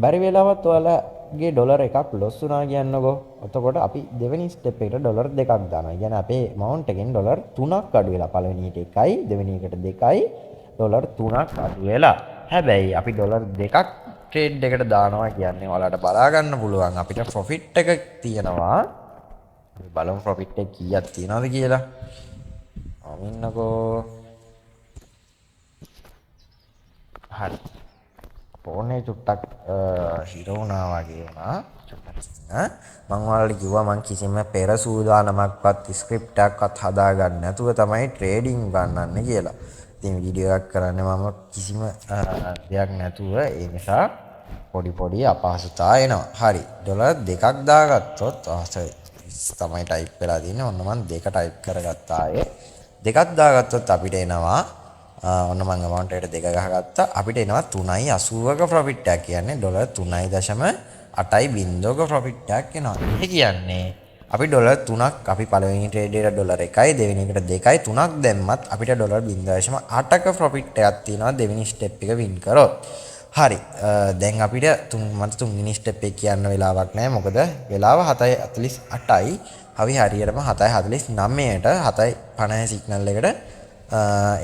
බැරි වෙලාවත් ඔයාලගේ ඩොලර් එකක් ලොස් වුණා කියන්නකෝ. එතකොට අපි දෙවෙනි ස්ටෙප් එකට ඩොලර් 2ක් දානවා. ඒ කියන්නේ අපේ amount එකෙන් ඩොලර් 3ක් අඩු වෙලා පළවෙනි එකට 1යි දෙවෙනි එකට 2යි ඩොලර් 3ක් අඩු වෙලා. හැබැයි අපි ඩොලර් 2ක් ට්‍රේඩ් එකට දානවා කියන්නේ ඔයාලට බලා ගන්න පුළුවන් අපිට ප්‍රොෆිට් එක තියෙනවා. අපි බලමු ප්‍රොෆිට් එක කීයක් තියෙනවද කියලා. අමින්නකෝ. හරි. ෆෝනේ චුට්ටක් හිර වුණා වගේ වුණා. මම ඔයාලට කිව්වා මම කිසිම පෙර සූදානමක්වත් ස්ක්‍රිප්ට් එකක්වත් හදාගන්න නැතුව තමයි ට්‍රේඩින් ගන්නන්නේ කියලා. ඉතින් වීඩියෝ එකක් කරන්නේ මම කිසිම දෙයක් නැතුව ඒ නිසා පොඩි අපහසුතා එනවා. හරි. ඩොලර් 2ක් දාගත්තොත් තමයි ටයිප් වෙලා තියෙන්නේ. ඔන්න මම 2 ටයිප් කරගත්තා ආයේ. 2ක් දාගත්තොත් අපිට එනවා ඔන්න මම amount එකට 2 ගහගත්තා. අපිට එනවා 3.80ක ප්‍රොෆිට් එකක්. කියන්නේ ඩොලර් 3.8යි බින්දුවක ප්‍රොෆිට් එකක් එනවා. ඒ කියන්නේ අපි ඩොලර් 3ක් අපි පළවෙනි ට්‍රේඩ් එකට ඩොලර් 1යි දෙවෙනි එකට 2යි 3ක් දැම්මත් අපිට ඩොලර් 0.8ක ප්‍රොෆිට් එකක් තියෙනවා දෙවෙනි ස්ටෙප් එක වින් කරොත්. හරි. දැන් අපිට මට තුන්වෙනි ස්ටෙප් එක කියන්න වෙලාවක් නැහැ. මොකද වෙලාව 7:48යි. අපි හරියටම 7:49ට 7:50 සිග්නල් එකට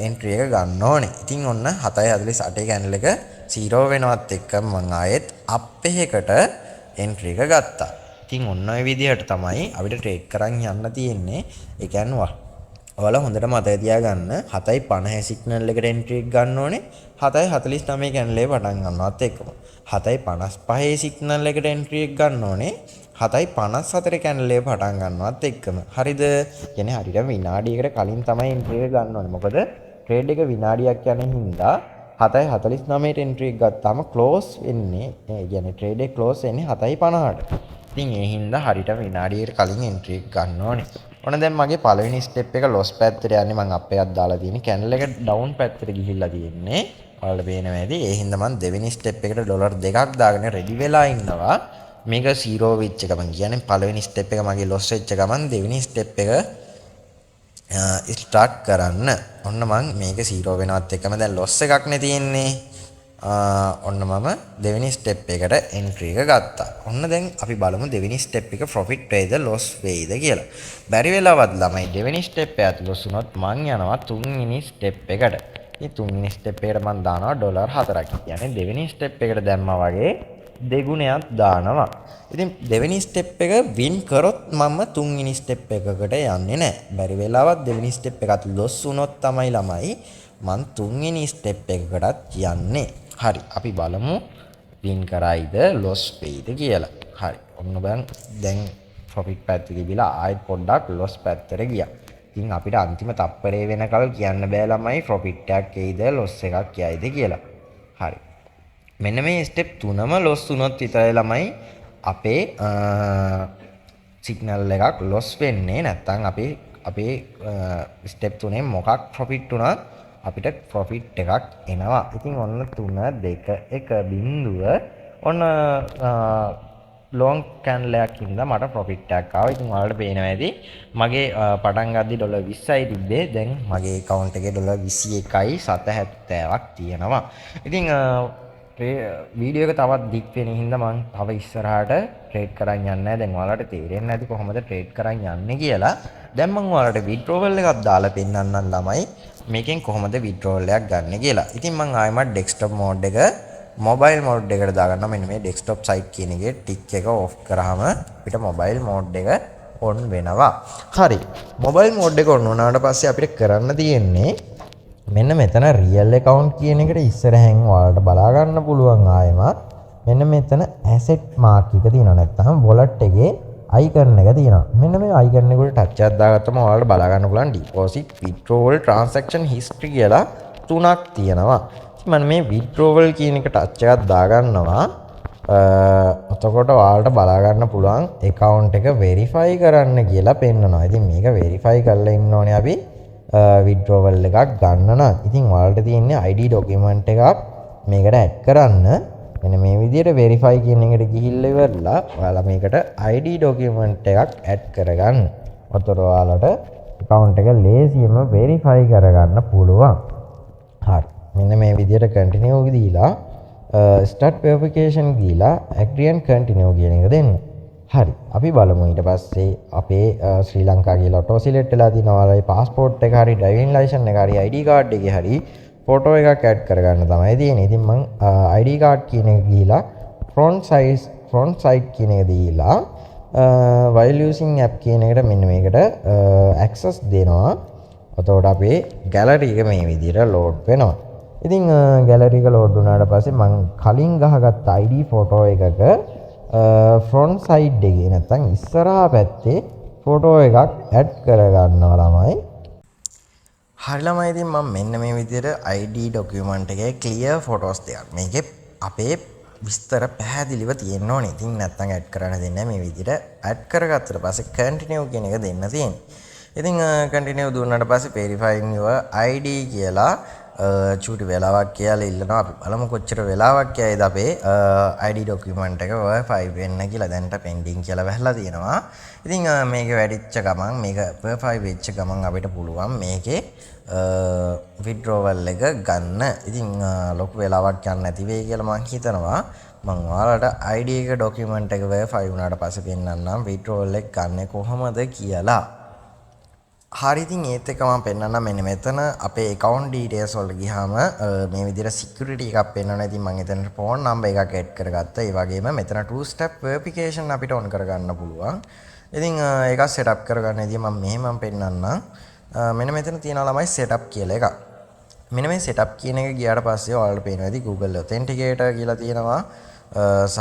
එන්ට්‍රි එක ගන්න ඕනේ. ඉතින් ඔන්න 7:48 කැන්ඩල් එක 0 වෙනවත් එක්ක මම ආයෙත් අප් එකකට එන්ට්‍රි එක ගත්තා. ඉතින් ඔන්න ඔය විදිහට තමයි අපිට ට්‍රේඩ් කරන් යන්න තියෙන්නේ. ඒ කියන්නේ ඔයාලා හොඳට මතක තියාගන්න 7:50 සිග්නල් එකට එන්ට්‍රි එක ගන්න ඕනේ. 7:49 කැන්ඩල් එක පටන් ගන්නවත් එක්කම 7:55 සිග්නල් එකට එන්ට්‍රි එක ගන්න ඕනේ. 7:54 කැන්ඩල් එක පටන් ගන්නවත් එක්කම. හරිද? කියන්නේ හරියට විනාඩියකට කලින් තමයි එන්ට්‍රි එක ගන්න ඕනේ. මොකද ට්‍රේඩ් එක විනාඩියක් යන හින්දා 7:49ට එන්ට්‍රි එක ගත්තාම ක්ලෝස් වෙන්නේ කියන්නේ ට්‍රේඩ් එක ක්ලෝස් වෙන්නේ 7:50ට. ඉතින් ඒ හින්දා හරියට විනාඩියකට කලින් එන්ට්‍රි එක ගන්න ඕනේ. ඔන්න දැන් මගේ පළවෙනි ස්ටෙප් එක ලොස් පැත්තට යන්නේ. මම අප් එකක් දාලා තියෙන්නේ. කැන්ඩල් එක ඩවුන් පැත්තට ගිහිල්ලා තියෙන්නේ. ඔයාලට පේනවා ඇති. ඒ හින්දා මම දෙවෙනි ස්ටෙප් එකට ඩොලර් 2ක් දාගෙන රෙඩි වෙලා ඉන්නවා. මේක 0 වෙච්ච ගමන් කියන්නේ පළවෙනි ස්ටෙප් එක මගේ ලොස් වෙච්ච ගමන් දෙවෙනි ස්ටෙප් එක ස්ටාර්ට් කරන්න. ඔන්න මම මේක 0 වෙනවත් එක්කම දැන් ලොස් එකක් නේ තියෙන්නේ. ඔන්න මම දෙවෙනි ස්ටෙප් එකට එන්ට්‍රි එක ගත්තා. ඔන්න දැන් අපි බලමු දෙවෙනි ස්ටෙප් එක ප්‍රොෆිට් වේද ලොස් වේද කියලා. බැරි වෙලාවත් ළමයි දෙවෙනි ස්ටෙප් එකත් ලොස් වුණොත් මං යනවා තුන්වෙනි ස්ටෙප් එකට. මේ තුන්වෙනි ස්ටෙප් එකට මං දානවා ඩොලර් 4ක්. කියන්නේ දෙවෙනි ස්ටෙප් එකට දැම්මා වගේ දෙගුණයක් දානවා. ඉතින් දෙවෙනි ස්ටෙප් එක වින් කරොත් මම තුන්වෙනි ස්ටෙප් එකකට යන්නේ නැහැ. බැරි වෙලාවත් දෙවෙනි ස්ටෙප් එකත් ලොස් වුණොත් තමයි ළමයි මං තුන්වෙනි ස්ටෙප් එකකටත් යන්නේ. හරි අපි බලමු වින් කරයිද ලොස් වෙයිද කියලා. හරි ඔන්න දැන් ප්‍රොෆිට් පැත්තේ තිබිලා ආයෙත් පොඩ්ඩක් ලොස් පැත්තට ගියා. ඉතින් අපිට අන්තිම තප්පරේ වෙනකල් කියන්න බෑ ළමයි ප්‍රොෆිට් එකක් එයිද ලොස් එකක් යයිද කියලා. හරි මෙන්න මේ ස්ටෙප් තුනම ලොස් වුණොත් විතරයි ළමයි අපේ සිග්නල් එකක් ලොස් වෙන්නේ. නැත්නම් අපේ ස්ටෙප් තුනේ මොකක් ප්‍රොෆිට් වුණත් අපිට ප්‍රොෆිට් එකක් එනවා. ඉතින් ඔන්න 3 2 1 බිංදුව ඔන්න ලොං කැන්ඩලයක් හින්දා මට ප්‍රොෆිට් එකක් ආවා. ඉතින් ඔයාලට පේනවා ඇති මගේ පටන් ගද්දි ඩොලර් 20යි තිබ්බේ. දැන් මගේ account එකේ ඩොලර් 21.70ක් තියෙනවා. ඉතින් වීඩියෝ එක තවත් දික් වෙන හින්දා මම තව ඉස්සරහට ට්‍රේඩ් කරන් යන්නේ නැහැ. දැන් ඔයාලට තේරෙන්නේ නැති කොහොමද ට්‍රේඩ් කරන් යන්නේ කියලා. දැන් මම ඔයාලට විඩ්‍රෝවල් එකක් දාලා පෙන්නන්නම් ළමයි. මේකෙන් කොහොමද විඩ්‍රෝවල් එකක් ගන්න කියලා. ඉතින් මම ආයෙමත් ඩෙස්ක්ටොප් මෝඩ් එක මොබයිල් මෝඩ් එකට දාගන්නවා. මෙන්න මේ ඩෙස්ක්ටොප් සයිට් කියන එකේ ටික් එක ඔෆ් කරාම අපිට මොබයිල් මෝඩ් එක ඔන් වෙනවා. හරි. මොබයිල් මෝඩ් එක ඔන් වුණාට පස්සේ අපිට කරන්න තියෙන්නේ මෙන්න මෙතන රියල් account කියන එකට ඉස්සරහින් ඔයාලට බලා ගන්න පුළුවන් ආයෙමත් මෙන්න මෙතන asset mark එක තියෙනවා. නැත්නම් wallet එකේ icon එක තියෙනවා. මෙන්න මේ icon එකට touch එකක් දාගත්තම ඔයාලට බලා ගන්න පුළුවන් deposit withdrawal transaction history කියලා තුනක් තියෙනවා. ඉතින් මම මේ withdrawal කියන එක touch එකක් දාගන්නවා. එතකොට ඔයාලට බලා ගන්න පුළුවන් account එක verify කරන්න කියලා පෙන්නනවා. ඉතින් මේක verify කරලා ඉන්න ඕනේ අපි withdrawal එකක් ගන්න නම්. ඉතින් ඔයාලට තියෙන්නේ ID document එකක් මේකට add කරන්න. මෙන්න මේ විදිහට verify කියන එකට ගිහිල්ලා ඉවරලා ඔයාලා මේකට ID document එකක් add කරගන්න. ඔතන ඔයාලට account එක ලේසියෙන්ම verify කරගන්න පුළුවන්. හරි. මෙන්න මේ විදිහට continue දීලා start verification දීලා agree and continue කියන එක දෙන්න. හරි. අපි බලමු ඊට පස්සේ අපේ ශ්‍රී ලංකා කියලා auto select වෙලා තියෙනවා. ඔයාලගේ passport එක හරි driving license එක හරි ID card එකේ හරි ෆෝටෝ එකක් ඇඩ් කරගන්න තමයි තියෙන්නේ. ඉතින් මම ID card කියන එක ගිහිලා front side කියන එක දීලා while using app කියන එකට මෙන්න මේකට access දෙනවා. එතකොට අපේ gallery එක මේ විදිහට load වෙනවා. ඉතින් gallery එක load වුණාට පස්සේ මම කලින් ගහගත්ත ID ෆෝටෝ එකක front side එකේ නැත්නම් ඉස්සරහා පැත්තේ ෆෝටෝ එකක් ඇඩ් කරගන්නවා ළමයි. හරි ළමයි ඉතින් මම මෙන්න මේ විදිහට ID document එකේ clear photos දෙකක් මේකේ අපේ විස්තර පැහැදිලිව තියෙන්න ඕනේ. ඉතින් නැත්නම් ඇඩ් කරන්න දෙන්නේ මේ විදිහට ඇඩ් කරගත්තට පස්සේ continue කියන එක දෙන්න තියෙන්නේ. ඉතින් continue දුන්නාට පස්සේ verifying your ID කියලා චූටි වෙලාවක් කියලා ඉල්ලනවා. අපි බලමු කොච්චර වෙලාවක් යයිද අපේ ID document එක verify වෙන්න කියලා. දැන්ට pending කියලා වැහලා තියෙනවා. ඉතින් මේක වැඩිච්ච ගමන් මේක verify වෙච්ච ගමන් අපිට පුළුවන් මේකේ withdrawal එක ගන්න. ඉතින් ලොකු වෙලාවක් යන්න නැති වෙයි කියලා මම හිතනවා. මම ඔයාලට ID එක document එක verify වුණාට පස්සේ පෙන්නන්නම් withdrawal එක ගන්න කොහොමද කියලා. හරි ඉතින් ඒත් එක මම පෙන්නන්නම් මෙන්න මෙතන අපේ account details වලට ගියාම මේ විදිහට security එකක් පෙන්නනවා. ඉතින් මම එතනට phone number එකක් add කරගත්තා. ඒ වගේම මෙතන two step verification අපිට on කරගන්න පුළුවන්. ඉතින් ඒක setup කරගන්න ඉතින් මම මෙහෙම පෙන්නන්නම්. මෙන්න මෙතන තියෙනවා ළමයි setup කියලා එකක්. මෙන්න මේ setup කියන එක ගියාට පස්සේ ඔයාලට පේනවා ඇති Google Authenticator කියලා තියෙනවා සහ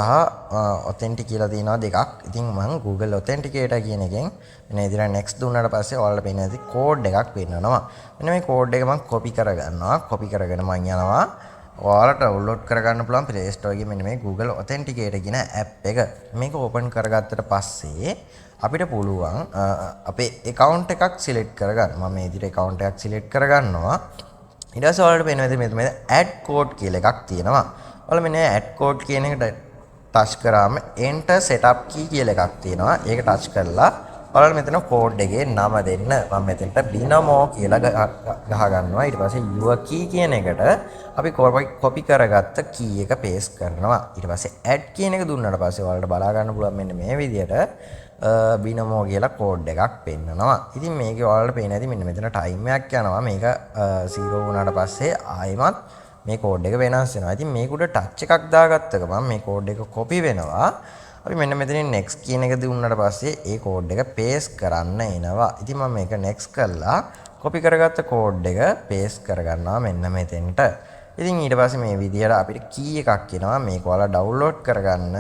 authentic කියලා තියෙනවා දෙකක්. ඉතින් මම Google Authenticator කියන එකෙන් මෙන්න ඉතින් next දුන්නාට පස්සේ ඔයාලට පේනවා ඇති code එකක් පෙන්නනවා. මෙන්න මේ code එක මම copy කරගන්නවා. copy කරගෙන මම යනවා ඔයාලට download කරගන්න පුළුවන් Play Store එකේ මෙන්න මේ Google Authenticator කියන app එක. මේක open කරගත්තට පස්සේ අපිට පුළුවන් අපේ account එකක් select කරගන්න. මම මේ විදිහට account එකක් select කරගන්නවා. ඊට පස්සේ ඔයාලට පේනවා මෙතන add code කියලා එකක් තියෙනවා. ඔයාලා මෙන්න add code කියන එකට ටච් කරාම enter setup key කියලා එකක් තියෙනවා. ඒක ටච් කරලා ඔයාලා මෙතන කෝඩ් එකේ නම දෙන්න. මම මෙතනට binomo කියලා ගහ ගන්නවා. ඊට පස්සේ your key කියන එකට අපි copy කරගත්ත key එක paste කරනවා. ඊට පස්සේ add කියන එක දුන්නාට පස්සේ ඔයාලට බලා ගන්න පුළුවන් මෙන්න මේ විදිහට binomo කියලා කෝඩ් එකක් පෙන්නනවා. ඉතින් මේකේ ඔයාලට පේන ඇති මෙන්න මෙතන time එකක් යනවා. මේක 0 වුණාට පස්සේ ආයෙමත් මේ කෝඩ් එක වෙනස් වෙනවා. ඉතින් මේක උඩ ටච් එකක් දාගත්ත ගමන් මේ කෝඩ් එක copy වෙනවා. අපි මෙන්න මෙතනින් next කියන එක දුන්නාට පස්සේ ඒ කෝඩ් එක paste කරන්න එනවා. ඉතින් මම මේක next කරලා copy කරගත්ත කෝඩ් එක paste කරගන්නවා මෙන්න මෙතෙන්ට. ඉතින් ඊට පස්සේ මේ විදිහට අපිට key එකක් එනවා. මේක ඔයාලා download කරගන්න.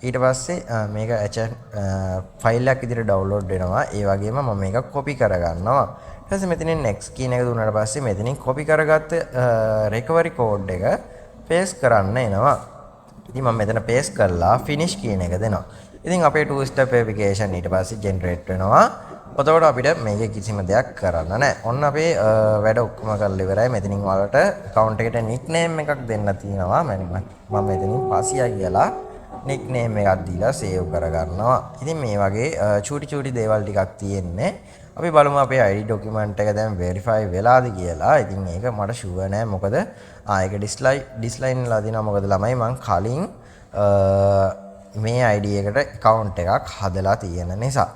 ඊට පස්සේ මේක ෆයිල් එකක් විදිහට download වෙනවා. ඒ වගේම මම මේක copy කරගන්නවා. ඊට පස්සේ මෙතනින් next කියන එක දුන්නාට පස්සේ මෙතනින් copy කරගත්ත recovery code එක paste කරන්න එනවා. ඉතින් මම මෙතන paste කරලා finish කියන එක දෙනවා. ඉතින් අපේ two step verification ඊට පස්සේ generate වෙනවා. එතකොට අපිට මේකේ කිසිම දෙයක් කරන්න නැහැ. ඔන්න අපේ වැඩ ඔක්කොම කරලා ඉවරයි. මෙතනින් ඔයාලට account එකට nickname එකක් දෙන්න තියෙනවා. මම මෙතනින් පසියා කියලා nickname එකක් දීලා save කරගන්නවා. ඉතින් මේ වගේ චූටි දේවල් ටිකක් තියෙන්නේ. අපි බලමු අපේ ID document එක දැන් verify වෙලාද කියලා. ඉතින් ඒක මට sure නෑ. මොකද ඒක disline ලා දිනවා. මොකද ළමයි මං කලින් මේ ID එකට account එකක් හදලා තියෙන නිසා.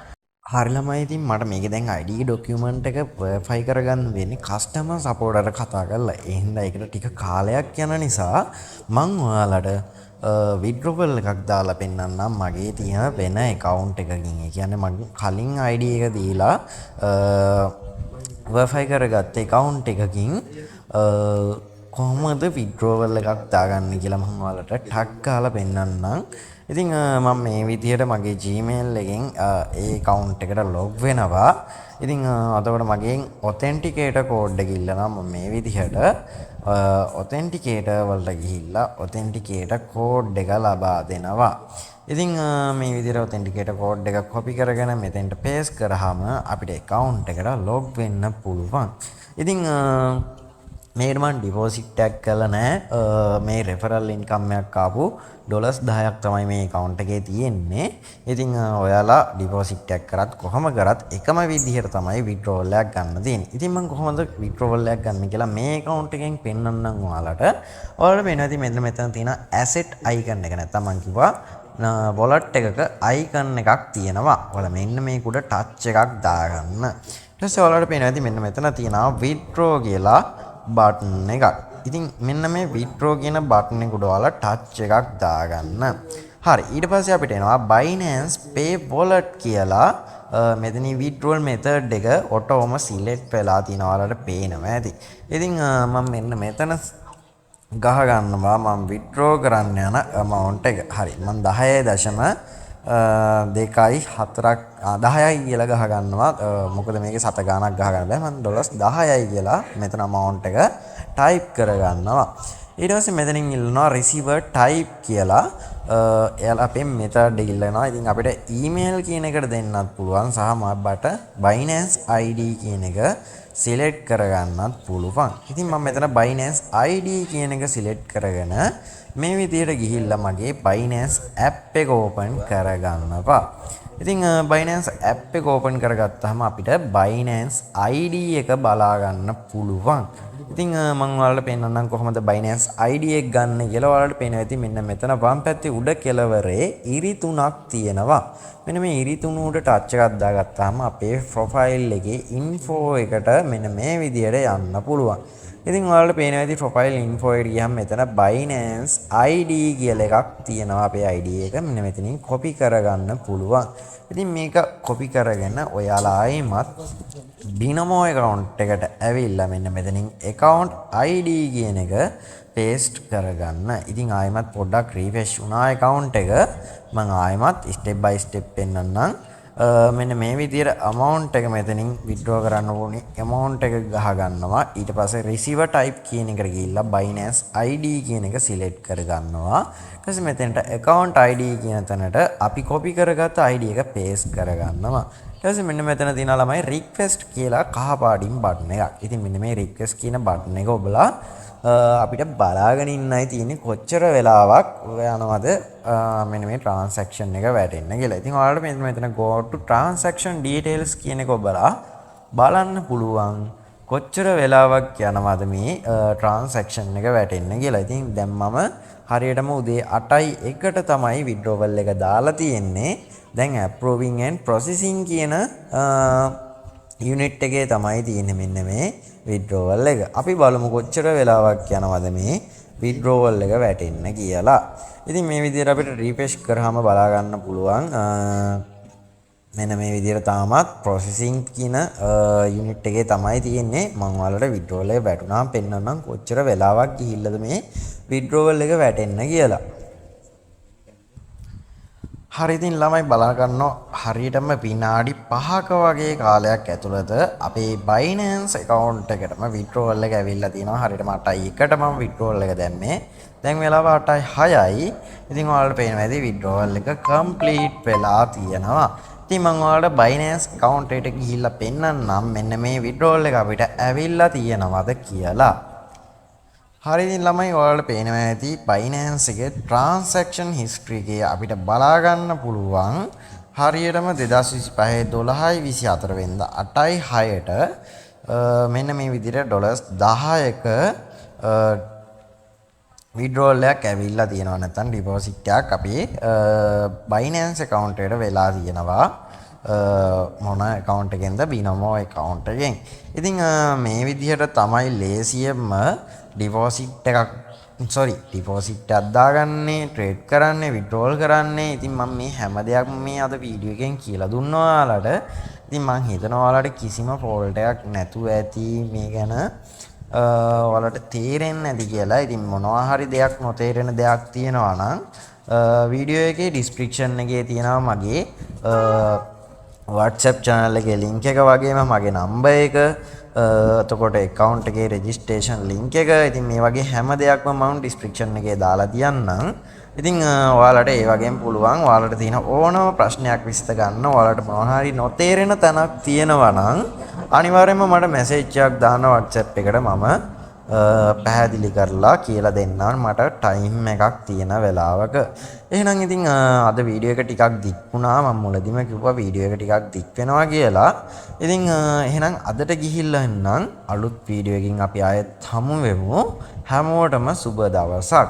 හරි ළමයි, ඉතින් මට මේකේ දැන් ID document එක verify කරගන්න වෙන්නේ customer support එකට කතා කරලා. ඒ හින්දා ඒකට ටික කාලයක් යන නිසා මං ඔයාලට withdrawal එකක් දාලා පෙන්නන්නම් මගේ තියෙන වෙන account එකකින්. ඒ කියන්නේ මගේ කලින් ID එක දීලා verify කරගත්ත account එකකින් කොහොමද withdrawal එකක් දාගන්න කියලා මම ඔයාලට ටක් ගාලා පෙන්නන්නම්. ඉතින් මම මේ විදිහට මගේ Gmail එකෙන් ඒ account එකට log වෙනවා. ඉතින් අතකොට මගෙන් authenticator code එක ඉල්ලනවා. මම මේ විදිහට authenticator වලට ගිහිල්ලා authenticator code එක ලබා දෙනවා. ඉතින් මේ විදිහට authenticator code එක copy කරගෙන මෙතෙන්ට paste කරාම අපිට account එකට log වෙන්න පුළුවන්. ඉතින් මේකට මම deposit එකක් කළා නෑ. මේ referral income එකක් ආපු $10ක් තමයි මේ account එකේ තියෙන්නේ. ඉතින් ඔයාලා deposit එකක් කරත් කොහොම කරත් එකම විදිහට තමයි withdrawal එකක් ගන්න තියෙන්නේ. ඉතින් මම කොහොමද withdrawal එකක් ගන්න කියලා මේ account එකෙන් පෙන්නන්නම් ඔයාලට. ඔයාලට වෙනදී මෙතන තියෙන asset icon එක නැත්තම් මම කිව්වා wallet එකක icon එකක් තියෙනවා. ඔයාලා මෙන්න මේක උඩ touch එකක් දාගන්න. ඊට පස්සේ ඔයාලට පේනවා මෙන්න මෙතන තියෙනවා withdraw කියලා බටන් එකක්. ඉතින් මෙන්න මේ withdraw කියන බටන් එක උඩ ඔයාලා ටච් එකක් දාගන්න. හරි. ඊට පස්සේ අපිට එනවා Binance Pay Wallet කියලා මෙතන withdrawal method එක ඔටෝම select වෙලා තියෙනවා. ඔයාලට පේනවා ඇති. ඉතින් මම මෙන්න මෙතන ගහ ගන්නවා මම withdraw කරන්න යන amount එක. හරි. මම 10.2යි 4ක් 10යි කියලා ගහ ගන්නවා. මොකද මේකේ සත ගාණක් ගහ ගන්න බෑ. මම $10යි කියලා මෙතන amount එක type කරගන්නවා. ඊට පස්සේ මෙතනින් ඉල්ලනවා receiver type කියලා. එයාලා අපේ method එක ඉල්ලනවා. ඉතින් අපිට email කියන එකට දෙන්නත් පුළුවන් සහ මබට Binance ID කියන එක select කරගන්නත් පුළුවන්. ඉතින් මම මෙතන Binance ID කියන එක select කරගෙන මේ විදිහට ගිහිල්ලා මගේ Binance app එක open කරගන්නවා. ඉතින් Binance app එක open කරගත්තාම අපිට Binance ID එක බලා ගන්න පුළුවන්. ඉතින් මම ඔයාලට පෙන්නන්නම් කොහොමද Binance ID එක ගන්න කියලා. ඔයාලට පේනවා ඇති මෙන්න මෙතන වම් පැත්තේ උඩ කෙළවරේ ඉරි තුනක් තියෙනවා. මෙන්න මේ ඉරි තුන උඩ ටච් එකක් දාගත්තාම අපේ ප්‍රොෆයිල් එකේ info එකට මෙන්න මේ විදිහට යන්න පුළුවන්. ඉතින් ඔයාලට පේනවා ඇති ප්‍රොෆයිල් info එකට ගියහම මෙතන Binance ID කියලා එකක් තියෙනවා. අපේ ID එක මෙන්න මෙතනින් copy කරගන්න පුළුවන්. ඉතින් මේක copy කරගෙන ඔයාලා ආයෙමත් Binomo account එකට ඇවිල්ලා මෙන්න මෙතනින් account ID කියන එක paste කරගන්න. ඉතින් ආයෙමත් පොඩ්ඩක් refresh වුණා account එක. මම ආයෙමත් step by step පෙන්නන්නම්. මෙන්න මේ විදිහට amount එක මෙතනින් withdraw කරන්න ඕනේ amount එක ගහ ගන්නවා. ඊට පස්සේ receiver type කියන එකට ගිහිල්ලා Binance ID කියන එක select කරගන්නවා. ඊට පස්සේ මෙතනට account ID කියන තැනට අපි copy කරගත්ත ID එක paste කරගන්නවා. ඊට ඊට මෙන්න මෙතන තියෙනවා ළමයි request කියලා කහ පාටින් බටන් එකක්. ඉතින් මෙන්න මේ request කියන බටන් එක ඔබලා අපිට බලාගෙන ඉන්නයි තියෙන්නේ කොච්චර වෙලාවක් යනවද මෙන්න මේ transaction එක වැටෙන්න කියලා. ඉතින් ඔයාලට මෙතන go to transaction details කියන එක ඔබලා බලන්න පුළුවන් කොච්චර වෙලාවක් යනවද මේ transaction එක වැටෙන්න කියලා. ඉතින් දැන් මම හරියටම උදේ 8:01ට තමයි withdrawal එක දාලා තියෙන්නේ. දැන් approving and processing කියන unit එකේ තමයි තියෙන්නේ මෙන්න මේ withdrawal එක. අපි බලමු කොච්චර වෙලාවක් යනවද මේ withdrawal එක වැටෙන්න කියලා. ඉතින් මේ විදිහට අපිට refresh කරාම බලා ගන්න පුළුවන් මෙන්න මේ විදිහට තාමත් processing කියන unit එකේ තමයි තියෙන්නේ. මම ඔයාලට withdrawal එක වැටුණාම පෙන්නන්නම් කොච්චර වෙලාවක් ගිහිල්ලාද මේ withdrawal එක වැටෙන්න කියලා. හරි ඉතින් ළමයි බලා ගන්නවා හරියටම විනාඩි 5ක වගේ කාලයක් ඇතුළත අපේ Binance account එකටම withdrawal එක ඇවිල්ලා තියෙනවා. හරියටම 8:01ට මම withdrawal එක දැම්මේ. දැන් වෙලාව 8:06යි. ඉතින් ඔයාලට පේනවා ඇති withdrawal එක complete වෙලා තියෙනවා. ඉතින් මම ඔයාලට Binance account එකට ගිහිල්ලා පෙන්නන්නම් මෙන්න මේ withdrawal එක අපිට ඇවිල්ලා තියෙනවද කියලා. හරි ඉතින් ළමයි ඔයාලට පේනවා ඇති Binance එකේ transaction history එකේ අපිට බලා ගන්න පුළුවන් හරියටම 2025 12/24 වෙනිදා 8:06ට මෙන්න මේ විදිහට $10ක withdrawal එකක් ඇවිල්ලා තියෙනවා. නැත්නම් deposit එකක් අපේ Binance account එකට වෙලා තියෙනවා. මොන account එකෙන්ද? Binomo account එකෙන්. ඉතින් මේ විදිහට තමයි ලේසියෙන්ම deposit එකක් deposit එකක් දාගන්නේ, trade කරන්නේ, withdrawal කරන්නේ. ඉතින් මම මේ හැම දෙයක්ම මේ අද වීඩියෝ එකෙන් කියලා දුන්නා ඔයාලට. ඉතින් මම හිතනවා ඔයාලට කිසිම fault එකක් නැතුව ඇති මේ ගැන ඔයාලට තේරෙන්නේ නැති කියලා. ඉතින් මොනවා හරි දෙයක් නොතේරෙන දෙයක් තියෙනවා නම් වීඩියෝ එකේ description එකේ තියෙනවා මගේ WhatsApp channel එකේ link එක වගේම මගේ number එක එතකොට account එකේ registration link එක. ඉතින් මේ වගේ හැම දෙයක්ම මම description එකේ දාලා තියන්නම්. ඉතින් ඔයාලට ඒ වගේම පුළුවන් ඔයාලට තියෙන ඕනම ප්‍රශ්නයක් විසඳ ගන්න. ඔයාලට මොනවා හරි නොතේරෙන තැනක් තියෙනවා නම් අනිවාර්යයෙන්ම මට message එකක් දාන්න WhatsApp එකට. මම පැහැදිලි කරලා කියලා දෙන්නම් මට time එකක් තියෙන වෙලාවක. එහෙනම් ඉතින් අද වීඩියෝ එක ටිකක් දික් වුණා. මම මුලදිම කිව්වා වීඩියෝ එක ටිකක් දික් වෙනවා කියලා. ඉතින් එහෙනම් අදට ගිහිල්ලා එන්නම් අලුත් වීඩියෝ එකකින් අපි ආයෙත් හමු වෙමු. හැමෝටම සුබ දවසක්.